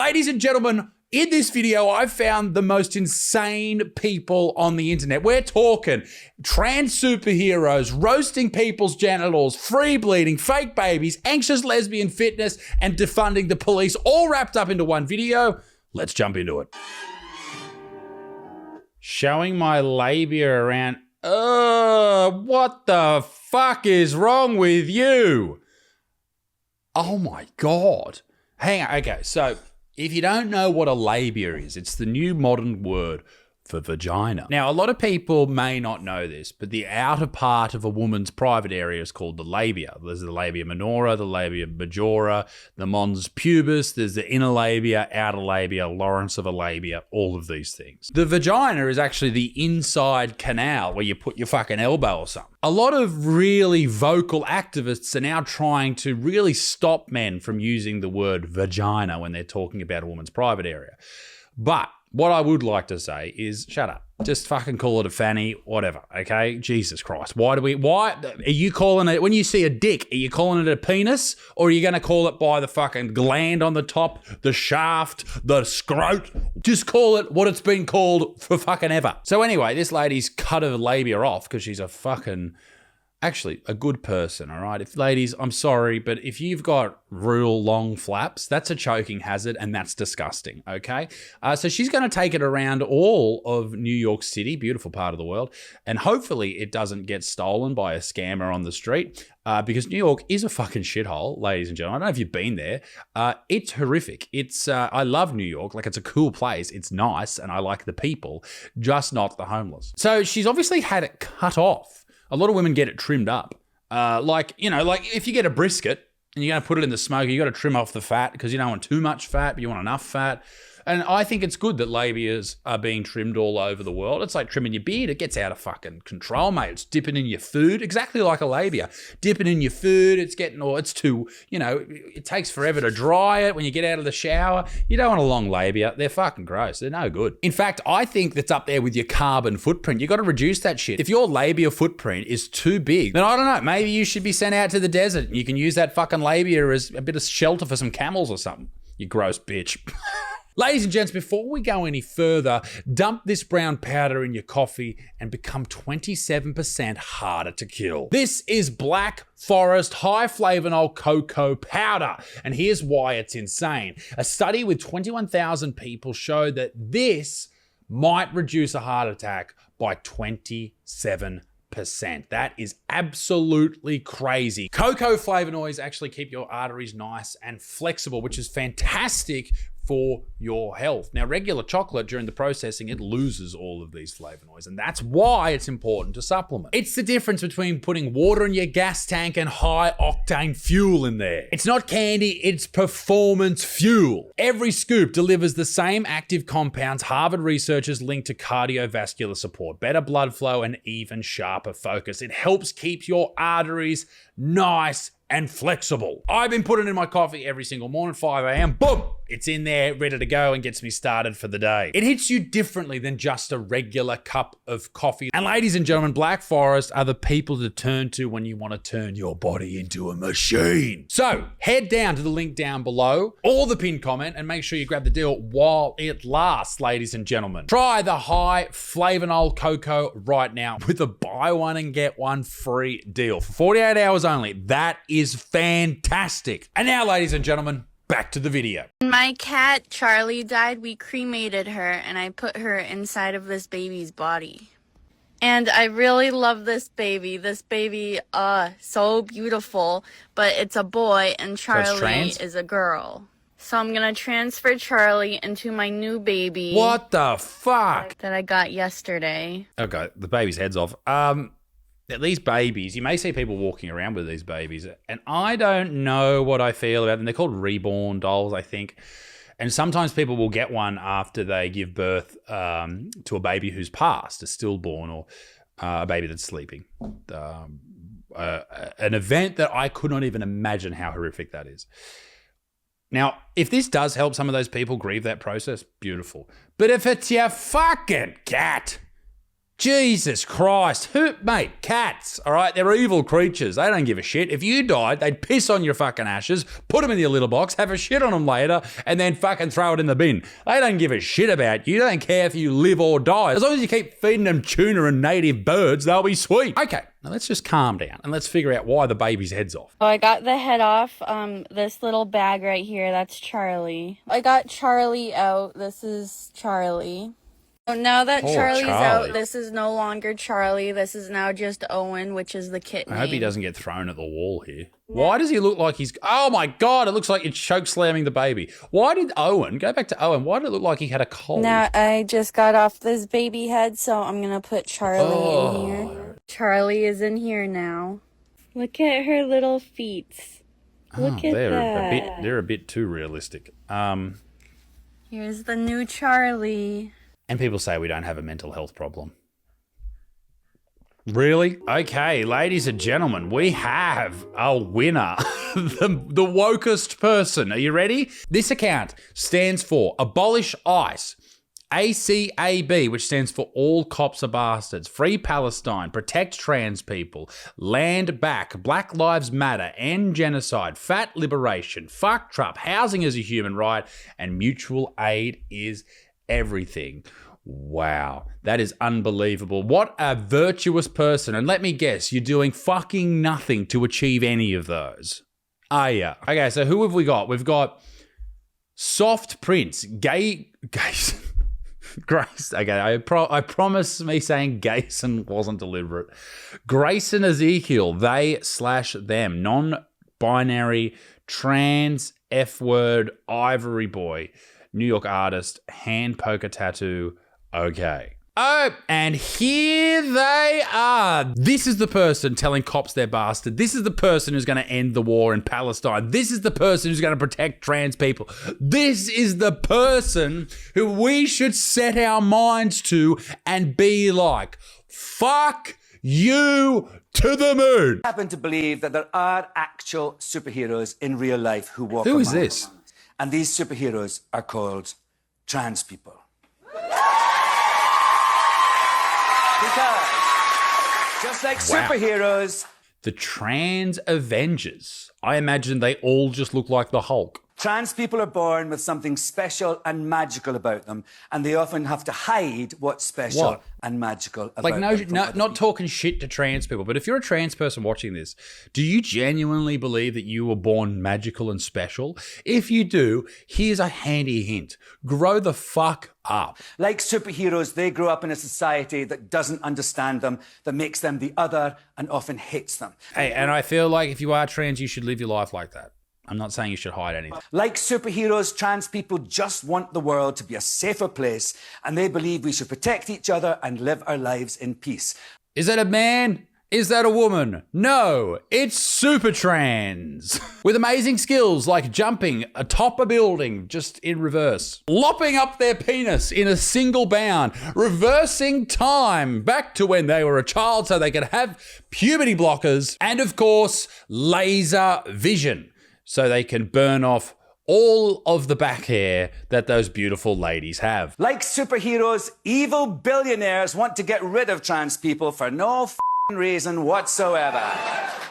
Ladies and gentlemen, in this video, I found the most insane people on the internet. We're talking trans superheroes, roasting people's genitals, free bleeding, fake babies, anxious lesbian fitness, and defunding the police, all wrapped up into one video. Let's jump into it. Showing my labia around. What the fuck is wrong with you? Oh my God. Hang on. Okay, so if you don't know what a labia is, it's the new modern word for vagina. Now, a lot of people may not know this, but the outer part of a woman's private area is called the labia. There's the labia minora, the labia majora, the mons pubis, there's the inner labia, outer labia, Lawrence of a labia, all of these things. The vagina is actually the inside canal where you put your fucking elbow or something. A lot of really vocal activists are now trying to really stop men from using the word vagina when they're talking about a woman's private area. But what I would like to say is, shut up. Just fucking call it a fanny, whatever, okay? Jesus Christ. Why are you calling it, when you see a dick, are you calling it a penis? Or are you going to call it by the fucking gland on the top, the shaft, the scrot? Just call it what it's been called for fucking ever. So anyway, this lady's cut her labia off because she's actually a good person, all right? Ladies, I'm sorry, but if you've got real long flaps, that's a choking hazard and that's disgusting, okay? So she's going to take it around all of New York City, beautiful part of the world, and hopefully it doesn't get stolen by a scammer on the street because New York is a fucking shithole, ladies and gentlemen. I don't know if you've been there. It's horrific. I love New York. Like, it's a cool place. It's nice and I like the people, just not the homeless. So she's obviously had it cut off. A lot of women get it trimmed up. Like if you get a brisket and you're going to put it in the smoker, you got to trim off the fat because you don't want too much fat, but you want enough fat. And I think it's good that labias are being trimmed all over the world. It's like trimming your beard. It gets out of fucking control, mate. It's dipping in your food, exactly like a labia. Dipping in your food, it takes forever to dry it when you get out of the shower. You don't want a long labia. They're fucking gross. They're no good. In fact, I think that's up there with your carbon footprint. You got to reduce that shit. If your labia footprint is too big, then I don't know, maybe you should be sent out to the desert. You can use that fucking labia as a bit of shelter for some camels or something. You gross bitch. Ladies and gents, before we go any further, dump this brown powder in your coffee and become 27% harder to kill. This is Black Forest High Flavanol Cocoa Powder, and here's why it's insane. A study with 21,000 people showed that this might reduce a heart attack by 27%. That is absolutely crazy. Cocoa flavonoids actually keep your arteries nice and flexible, which is fantastic for your health. Now, regular chocolate, during the processing, it loses all of these flavonoids, and that's why it's important to supplement. It's the difference between putting water in your gas tank and high-octane fuel in there. It's not candy, it's performance fuel. Every scoop delivers the same active compounds Harvard researchers linked to cardiovascular support, better blood flow, and even sharper focus. It helps keep your arteries nice and flexible. I've been putting it in my coffee every single morning, 5 a.m. Boom! It's in there, ready to go, and gets me started for the day. It hits you differently than just a regular cup of coffee. And ladies and gentlemen, Black Forest are the people to turn to when you want to turn your body into a machine. So head down to the link down below or the pinned comment and make sure you grab the deal while it lasts, ladies and gentlemen. Try the High Flavanol Cocoa right now with a buy one and get one free deal for 48 hours only. That is fantastic. And now, ladies and gentlemen, back to the video. When my cat Charlie died, we cremated her and I put her inside of this baby's body. And I really love this baby. This baby, so beautiful, but it's a boy and Charlie is a girl. So I'm gonna transfer Charlie into my new baby. What the fuck? That I got yesterday. Okay, the baby's head's off. These babies, you may see people walking around with these babies, and I don't know what I feel about them. They're called Reborn dolls, I think. And sometimes people will get one after they give birth to a baby who's passed, a stillborn, or a baby that's sleeping. An event that I could not even imagine how horrific that is. Now, if this does help some of those people grieve that process, beautiful. But if it's your fucking cat, Jesus Christ. Who, mate, cats, all right? They're evil creatures. They don't give a shit. If you died, they'd piss on your fucking ashes, put them in your litter box, have a shit on them later, and then fucking throw it in the bin. They don't give a shit about you. They don't care if you live or die. As long as you keep feeding them tuna and native birds, they'll be sweet. Okay, now let's just calm down and let's figure out why the baby's head's off. Oh, I got the head off. This little bag right here, that's Charlie. I got Charlie out. This is Charlie. So now that Charlie's out, this is no longer Charlie. This is now just Owen, which is the kitten. I hope he doesn't get thrown at the wall here. Why does he look like he's... Oh, my God. It looks like you're choke slamming the baby. Why did Owen... Go back to Owen. Why did it look like he had a cold? Now, I just got off this baby head, so I'm going to put Charlie in here. Charlie is in here now. Look at her little feet. Look at that. They're a bit too realistic. Here's the new Charlie. And people say we don't have a mental health problem. Really? Okay, ladies and gentlemen, we have a winner. the wokest person. Are you ready? This account stands for Abolish ICE, ACAB, which stands for All Cops Are Bastards, Free Palestine, Protect Trans People, Land Back, Black Lives Matter, End Genocide, Fat Liberation, Fuck Trump, Housing is a Human Right, and Mutual Aid is Everything. Wow, that is unbelievable. What a virtuous person. And let me guess, you're doing fucking nothing to achieve any of those. Are ya? Okay, so who have we got? We've got Soft Prince, Grace. Okay, I promise me saying Gayson wasn't deliberate. Grayson Ezekiel, they/them, non-binary, trans, F-word, ivory boy, New York artist, hand poker tattoo. Okay. Oh, and here they are. This is the person telling cops they're bastard. This is the person who's going to end the war in Palestine. This is the person who's going to protect trans people. This is the person who we should set our minds to and be like, fuck you to the moon. I happen to believe that there are actual superheroes in real life who walk Who is among this? us. And these superheroes are called trans people. Because just like superheroes... The Trans Avengers. I imagine they all just look like the Hulk. Trans people are born with something special and magical about them, and they often have to hide what's special and magical about them. Like, not talking shit to trans people, but if you're a trans person watching this, do you genuinely believe that you were born magical and special? If you do, here's a handy hint. Grow the fuck up. Like superheroes, they grow up in a society that doesn't understand them, that makes them the other and often hates them. Hey, and I feel like if you are trans, you should live your life like that. I'm not saying you should hide anything. Like superheroes, trans people just want the world to be a safer place, and they believe we should protect each other and live our lives in peace. Is that a man? Is that a woman? No, it's super trans. With amazing skills like jumping atop a building just in reverse, lopping up their penis in a single bound, reversing time back to when they were a child so they could have puberty blockers, and of course, laser vision, so they can burn off all of the back hair that those beautiful ladies have. Like superheroes, evil billionaires want to get rid of trans people for no reason whatsoever.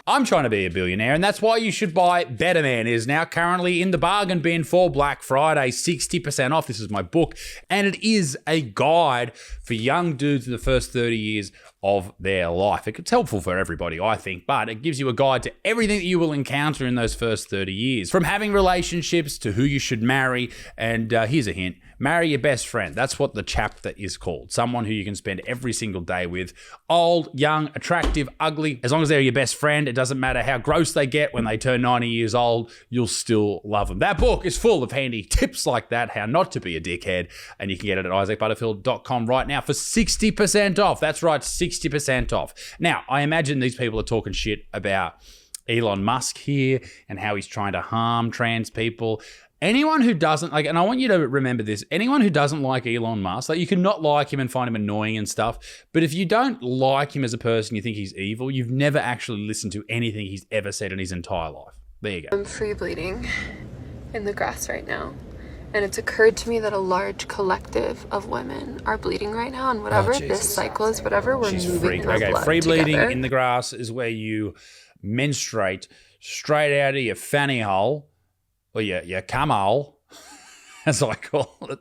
I'm trying to be a billionaire, and that's why you should buy Better Man. It is now currently in the bargain bin for Black Friday, 60% off. This is my book, and it is a guide for young dudes in the first 30 years of their life. It's helpful for everybody, I think, but it gives you a guide to everything that you will encounter in those first 30 years, from having relationships to who you should marry. And here's a hint: marry your best friend. That's what the chapter is called. Someone who you can spend every single day with. Old, young, attractive, ugly. As long as they're your best friend, it doesn't matter how gross they get when they turn 90 years old, you'll still love them. That book is full of handy tips like that, how not to be a dickhead, and you can get it at isaacbutterfield.com right now for 60% off. That's right, 60% off. Now, I imagine these people are talking shit about Elon Musk here and how he's trying to harm trans people. Anyone who doesn't like, and I want you to remember this, anyone who doesn't like Elon Musk, like, you can not like him and find him annoying and stuff, but if you don't like him as a person, you think he's evil, you've never actually listened to anything he's ever said in his entire life. There you go. I'm free bleeding in the grass right now, And it's occurred to me that a large collective of women are bleeding right now, and whatever this cycle is, whatever we're moving through blood free bleeding together. in the grass is where you menstruate straight out of your fanny hole, or your cum hole, as I call it,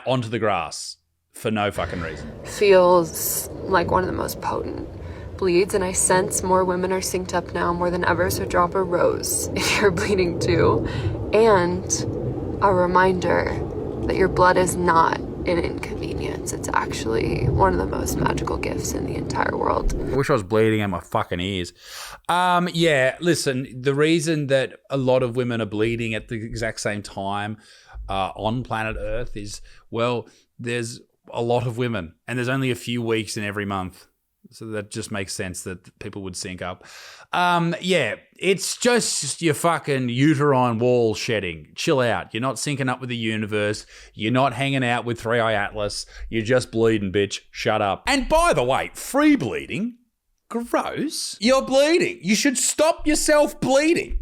onto the grass for no fucking reason. Feels like one of the most potent bleeds, and I sense more women are synced up now more than ever, so drop a rose if you're bleeding too. And a reminder that your blood is not an inconvenience. It's actually one of the most magical gifts in the entire world. I wish I was bleeding out my fucking ears. Yeah, listen, the reason that a lot of women are bleeding at the exact same time on planet Earth is, well, there's a lot of women and there's only a few weeks in every month. So that just makes sense that people would sync up. Yeah, it's just your fucking uterine wall shedding. Chill out. You're not syncing up with the universe. You're not hanging out with 3i Atlas. You're just bleeding, bitch. Shut up. And by the way, free bleeding, gross. You're bleeding. You should stop yourself bleeding.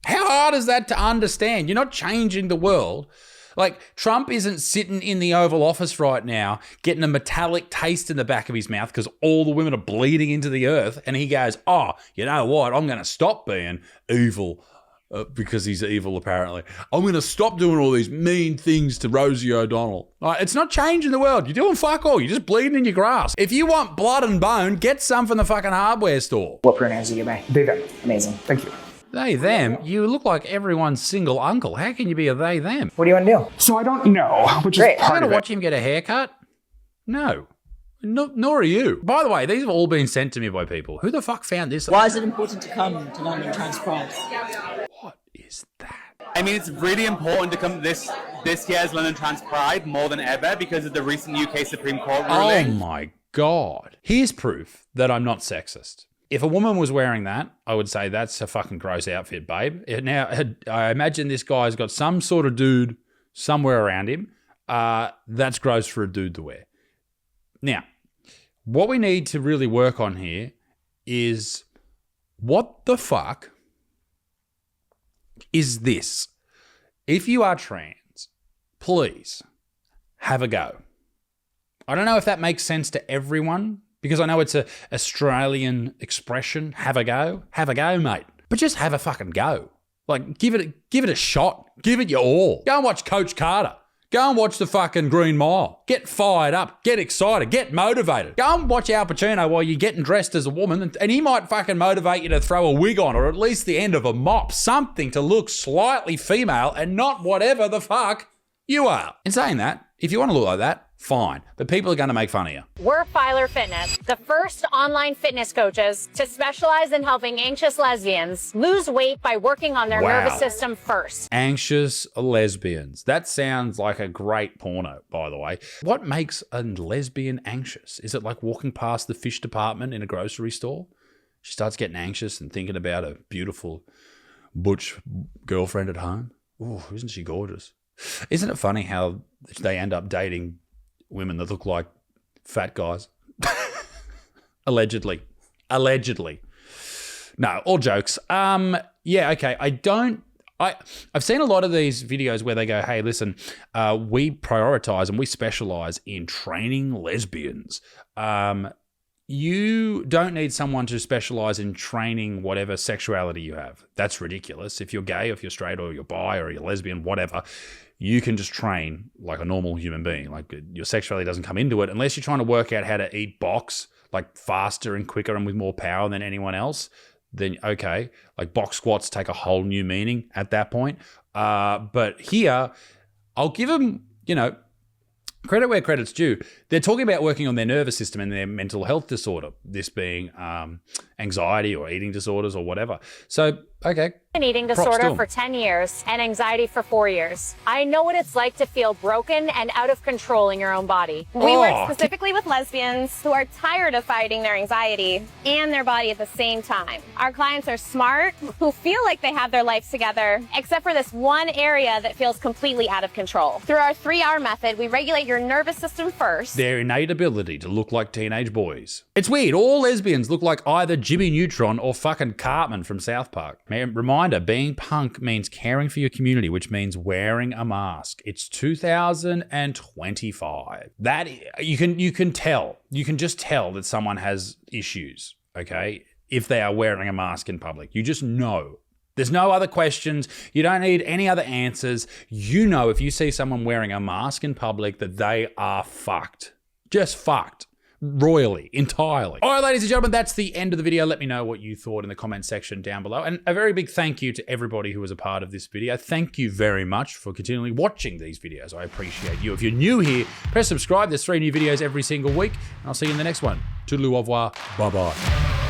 How hard is that to understand? You're not changing the world. Like, Trump isn't sitting in the Oval Office right now getting a metallic taste in the back of his mouth because all the women are bleeding into the earth, and he goes, oh, you know what? I'm going to stop being evil because he's evil, apparently. I'm going to stop doing all these mean things to Rosie O'Donnell. It's not changing the world. You're doing fuck all. You're just bleeding in your grass. If you want blood and bone, get some from the fucking hardware store. What pronouns do you give me? They, them. Amazing. Thank you. They, them? You look like everyone's single uncle. How can you be a they, them? What do you want to do? So I don't know, which is I'm part going of to it. watch him get a haircut? No. Nor are you. By the way, these have all been sent to me by people. Who the fuck found this? Why is it important to come to London Trans Pride? What is that? I mean, it's really important to come this year's London Trans Pride more than ever because of the recent UK Supreme Court ruling. Oh my God. Here's proof that I'm not sexist. If a woman was wearing that, I would say that's a fucking gross outfit, babe. Now, I imagine this guy's got some sort of dude somewhere around him. That's gross for a dude to wear. Now, what we need to really work on here is what the fuck is this? If you are trans, please have a go. I don't know if that makes sense to everyone, because I know it's an Australian expression, have a go. Have a go, mate. But just have a fucking go. Like, give it a shot. Give it your all. Go and watch Coach Carter. Go and watch the fucking Green Mile. Get fired up. Get excited. Get motivated. Go and watch Al Pacino while you're getting dressed as a woman, and he might fucking motivate you to throw a wig on, or at least the end of a mop. Something to look slightly female and not whatever the fuck you are. In saying that, if you want to look like that, fine. But people are going to make fun of you. We're Filer Fitness, the first online fitness coaches to specialize in helping anxious lesbians lose weight by working on their nervous system first. Anxious lesbians. That sounds like a great porno, by the way. What makes a lesbian anxious? Is it like walking past the fish department in a grocery store? She starts getting anxious and thinking about a beautiful butch girlfriend at home. Ooh, isn't she gorgeous? Isn't it funny how they end up dating women that look like fat guys? Allegedly. No, all jokes. Yeah, okay. I've seen a lot of these videos where they go, hey, listen, we prioritize and we specialize in training lesbians. You don't need someone to specialize in training whatever sexuality you have. That's ridiculous. If you're gay, or if you're straight, or you're bi, or you're lesbian, whatever, you can just train like a normal human being. Like, your sexuality doesn't come into it unless you're trying to work out how to eat box like faster and quicker and with more power than anyone else. Then okay, like box squats take a whole new meaning at that point. But here, I'll give them, credit where credit's due. They're talking about working on their nervous system and their mental health disorder, this being anxiety or eating disorders or whatever. So, okay. An eating disorder for 10 years and anxiety for 4 years. I know what it's like to feel broken and out of control in your own body. We work specifically with lesbians who are tired of fighting their anxiety and their body at the same time. Our clients are smart, who feel like they have their lives together, except for this one area that feels completely out of control. Through our 3R method, we regulate your nervous system first. Their innate ability to look like teenage boys. It's weird. All lesbians look like either Jimmy Neutron or fucking Cartman from South Park. Reminder, being punk means caring for your community, which means wearing a mask. It's 2025. That you can tell. You can just tell that someone has issues, okay? If they are wearing a mask in public. You just know. There's no other questions. You don't need any other answers. You know if you see someone wearing a mask in public that they are fucked. Just fucked. Royally, entirely. All right, ladies and gentlemen, that's the end of the video. Let me know what you thought in the comment section down below. And a very big thank you to everybody who was a part of this video. Thank you very much for continually watching these videos. I appreciate you. If you're new here, press subscribe. There's 3 new videos every single week. And I'll see you in the next one. Toodaloo, au revoir. Bye-bye.